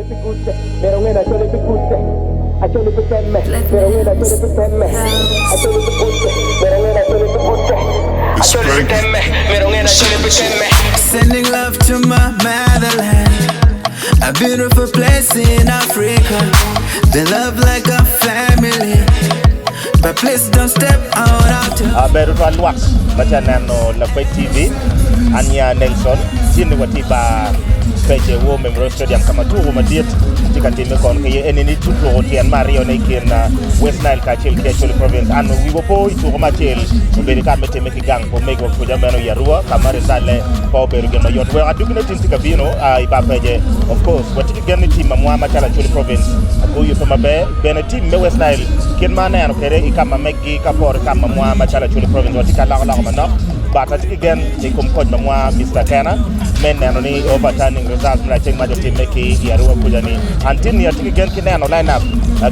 Sending love to my motherland, a beautiful place in Africa. They love like a family, but please don't step out of Beru Luak, Machanano, Lakwed TV, Anya Nelson, Sini Watiba, Peche War Memorial Stadium, Kamatu, Madiat, Tikatime Kon, any two and Mario Nakin, West Nile Acholi province, and we were poised to Romachel, Uberikamete Mekigang, for make of Kujamano Yarua, Kamarizale, Pau Berugano, Yot, where I do not think Tikabino, Ibapeje, of course, what did you get the team, Mamma Acholi province, go you from a bear, Benetim, West Nile, Kinman and Kere, Ikama Megi, Kapor, Kama, Acholi province, what Tikala, but I think again, they come coach Mamma, Mr. Kana, men and only overturning results, I think Major Meki, Yarua Kujani, until I think again, Kinan lineup,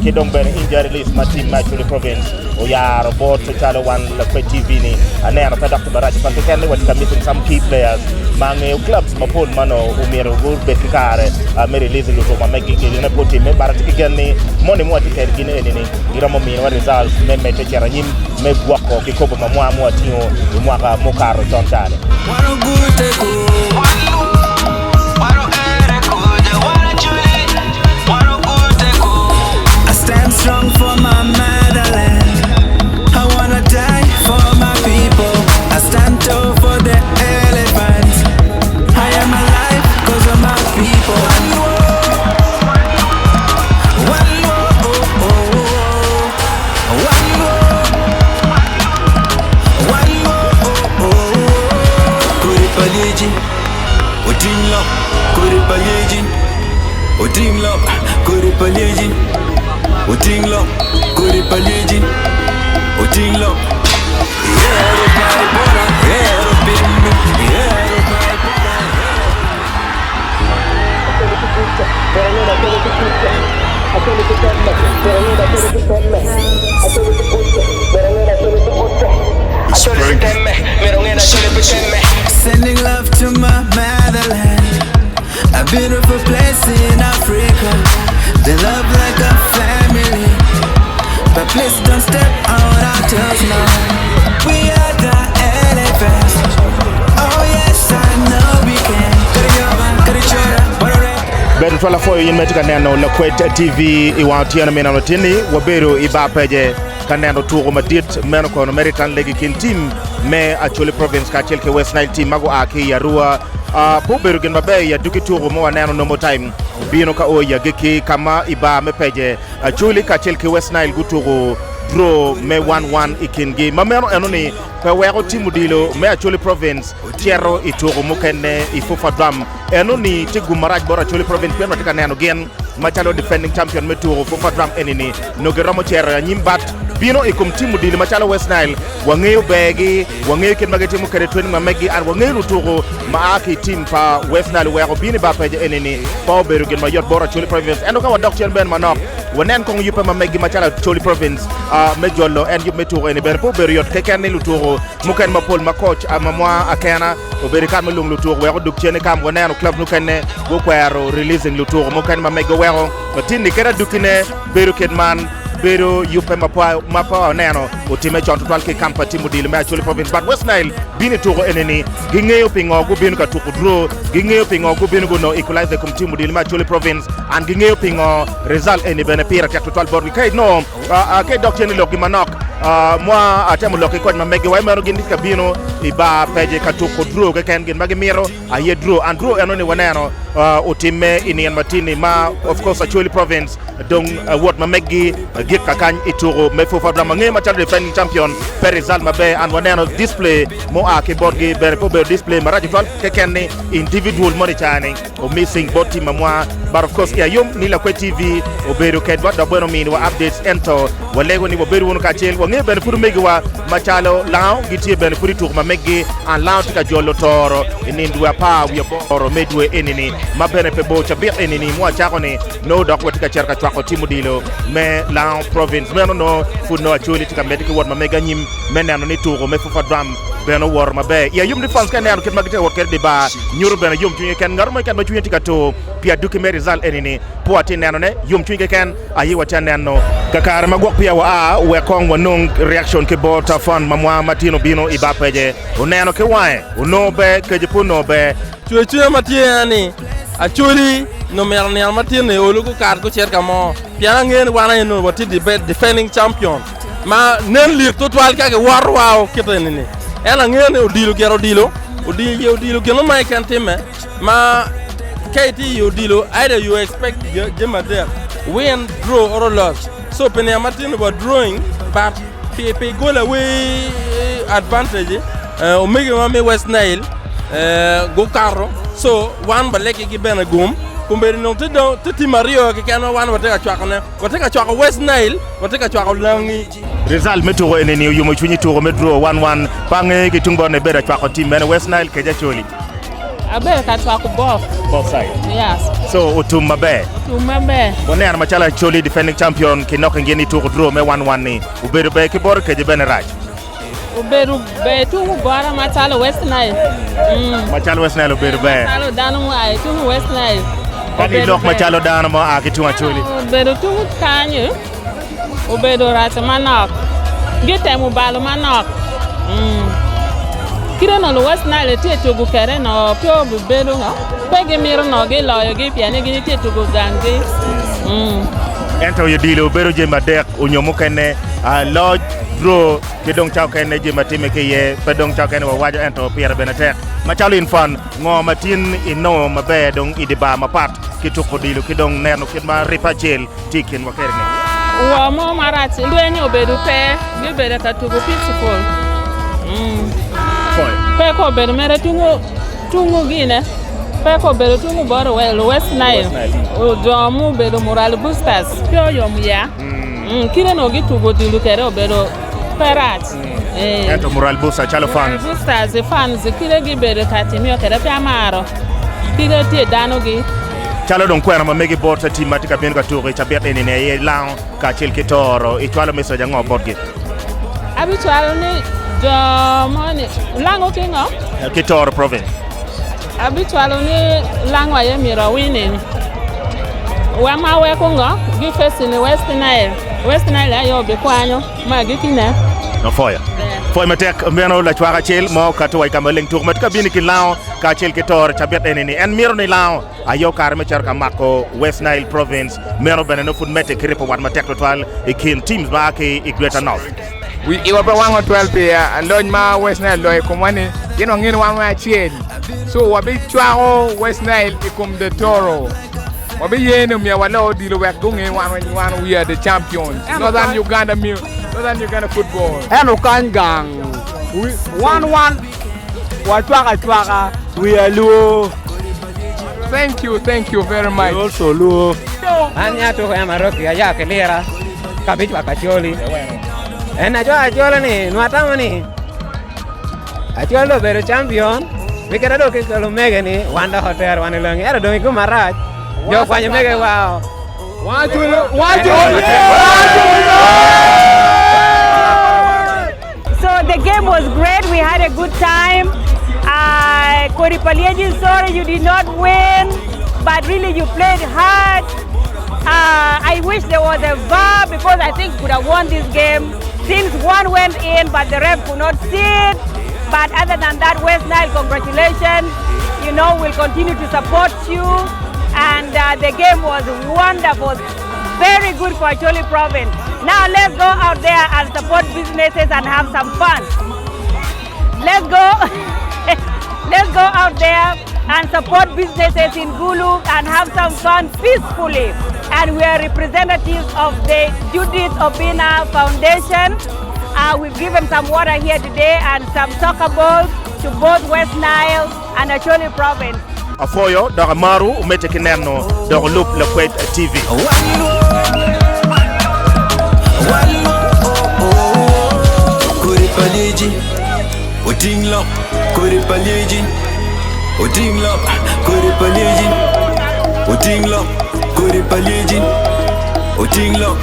Kidong Ben injury list, my team, Acholi province, Oya, Robot, Chalo one, Lakwed TV, and then after Dr. Baraj, but they can missing some key players, Mange clubs, Mapon Mano, Umiro, Bekare, Mary Lizzie, Maki, in a put him, but I think again, money more ticket, Guinea, Giramomi, what results, Memete Charanim, Meg Wako, Kikobo Mamma, Tino, Umaka, Mokaro, Tontane. I stand strong for my motherland. I wanna die for my people. I stand tall for the elephants. I am alive cause of my people. One more, oh, oh, oh. One more, oh, oh. Kuripaliji, Odimlo, Kuripaliji, Odimlo, Kuripaliji, Odimlo, Kuripaliji, Odimlo. Sending love to my motherland, a beautiful place in Africa. They love like a family, but please don't step out our toes now. We are the elephants. Oh yes, I know we can. Ben twala foyo yin metika neno Lakwed TV iwantiana mena notini waberu ibapeje kaneno tugo madit meno ko American League kin team me Acholi province ka chelke West Nile team mago aki yarua po beru gen mabe ya duki tugo mo neno no more time bino ka o ya geki kama iba mepeje Acholi ka chelke West Nile gutugo draw me 1-1 ikingi mameno enoni kwa wego timu dilo me Acholi province tiero itugo mukene ifufa dam enoni tigu maraj bora Acholi province peno tika neno gen machalo defending champion meturo fufa dam enini nogeramo tiero nyimbat bino ikum timu dilo machalo West Nile wangeyo begi wangeyo ken magetimu kere training mamegi an wangeyo lutugo maaki team pa West Nile wego bini bapeje enini pa beru gen mayot bora Acholi province eno ka wadok ben manok wanen kong yupe mamegi machala Acholi province mejolo en yup meturo eni berpo beru yot keken luturo muken mapol ma coach amamwa akena oberikan malung luturo wego duk chene kam wanen club nukene go kwero releasing luturo muken mamegi wego tindi kera dukine beru kedman beru yupe mapa neno otime chonto twalke kampa timu dile me Acholi province but West Nile bini tugo eneni gingeyo pingo go binu ka tuko draw gingeyo pingo go binu go no equalize kum timu dile me Acholi province and gingeyo pingo result eni benepira ka total board kai no kai doctor ni loki manok moi atemu loki ko ma megi way mero gindi ka binu iba peje ka tuko draw ka ken gin magi miro aye draw and draw enoni waneno otime ini en matini ma of course Acholi province dong what ma megi gik kakany ituro me fofa dama nge machal defending champion per result mabe and waneno display mo ake borgi bere po be display maraji tol kekenne individual money chani o missing boti mamwa but of course ya yum ni Lakwed TV o beru kedwa da bueno min wa updates ento walego ni bo beru wonu ka chel ngi ben furu megi wa machalo lao gitie ben furu tu ma megi an lao tika jolo toro ini ndwa pa wi boro medwe enini ma bene pe bo cha bi enini mo cha ko ni no dok watika cherka chwako timu dilo me lao province me no fu no Acholi tika mediki wot ma mega nyim menano ni tugo me fufa drum beno wor ma be ya yum defense kan yaro ket magite wot ket de ba nyuru bena yum tunye ken ngar ma ken ba tunye tika to pia duki me result enini puati neno ne yum tunye ken ayi wata neno kakar magwak pia wa we kong wanung reaction ke bota fan mamwa matino bino ibapeje uneno ke wae unobe ke jipuno be chuchu matiani Acholi no mernial matine olugo kar ko cherka mo pia ngen wana no wati defending champion ma nen lir total ka ke warwao ketenini ela ngene odilo keno mai kan time ma kaiti odilo either you expect jema there win draw or loss so penia martin about drawing but pe goal away advantage omega mame West Nile go carro so one baleke gi bena gum kumberi no titi Mario ke kana wan wateka chwako West Nile wateka chwako langi result meto eneni yumo chunyi to medro 1-1 pange ke tungbo ne bera chwako team men West Nile ke Acholi abe ka chwako both side yes so utuma be bonena machala Acholi defending champion ke nok ngeni to draw me 1-1 ni uberu be ke bor ke bene raj uberu be tungu bora machala West Nile machala West Nile uberu be machala danu ai tungu West Nile kani lok machala danu mo a ke tungu Acholi uberu tungu kanyu uberu rata manok gite mu balu manok kire no West Nile tie tugu kere no pio uberu no pege miro no ge loyo ge piane ge tie tugu gangi ento yo dilo uberu je madek unyomu kene lodge draw ke dong chao kene je matime ke ye pe dong chao kene wajo ento pierre benetek machalo infan ngo matin ino mabe dong idiba mapat kituko dilo ke dong neno ke ma ripachel tikin wakerne wa mo marati lwenye obedu pe gibere ka tugu peaceful pe ko bedu mere tungu gine pe ko bedu tungu boro West Nile o domu bedu moral boosters pio yom ya kire no gitugo dilu kere obedu perat ento moral booster chalo fans kire gibere ka timio kere pe amaro kire tie dano gi chalo don kwera ma megi bota team matika ben ka tour cha bet enene ye lao ka chel kitoro e chalo message ngo bodge habitual ni do moni lango kingo kitoro province habitual ni lango ye miro winning wa ma we kungo gi face ni West Nile ayo be kwanyo ma gi kina no foya foy matek meno la chwara chel mo ka to way kam leng tour matika bin ki lao ka chel kitoro cha bet enene en miro ni lao ayo karme charka mako West Nile province meno beneno fut mete kripo wat matek total e kin teams ba ke e Greater North we iwa ba 112 pe alon ma West Nile loy komane yeno ngin wa ma chiel so wabi chwaro West Nile ikum de toro wabi yeno mi wala odilo wek gunge wan we are the champions Northern Uganda football eno kangang 1-1 wa chwaka we are low. Thank you very much. Also low. Anya to ya Maroki ya kelera kabitu Acholi. Acholi ni nwatamo ni. Acholi bero champion. Mikera do ke lo mege ni wanda hotel wanelongi. Era do miku maraj. Yo kwanye mege wao. So the game was great. We had a good time. Koripalieji, sorry you did not win, but really you played hard. I wish there was a VAR because I think we could have won this game since one went in but the ref could not see it. But other than that, West Nile, congratulations. You know, we'll continue to support you. And the game was wonderful. Very good for Acholi province. Now let's go out there and support businesses and have some fun. Let's go. Let's go out there and support businesses in Gulu and have some fun peacefully. And we are representatives of the Judith Obina Foundation. We've given some water here today and some soccer balls to both West Nile and Acholi province. Afoyo, Daramaru, umete kineno, Loop Lakwed TV. Uting lock, kore palijin. Uting lock, kore palijin. Uting lock, kore palijin. Uting lock.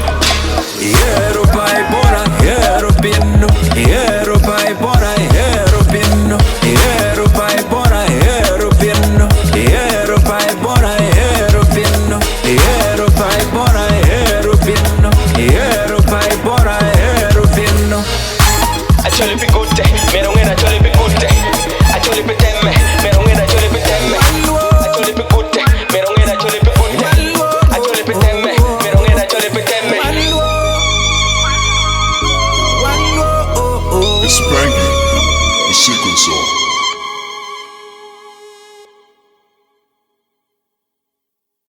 Hero pai bora, hero pinno. Hero pai bora, hero pinno. Hero pai bora, hero pinno. Hero pai bora, hero pinno. Hero pai bora, hero pinno. Hero pai bora, hero pinno. Acholi pe good day, me don't win. Acholi pe good day. Acholi pe temme, me don't win. Acholi pe temme. Acholi pe good day, me don't win. Acholi pe good day. Acholi pe temme, me don't win. Acholi pe temme. It's banging, the sequence song.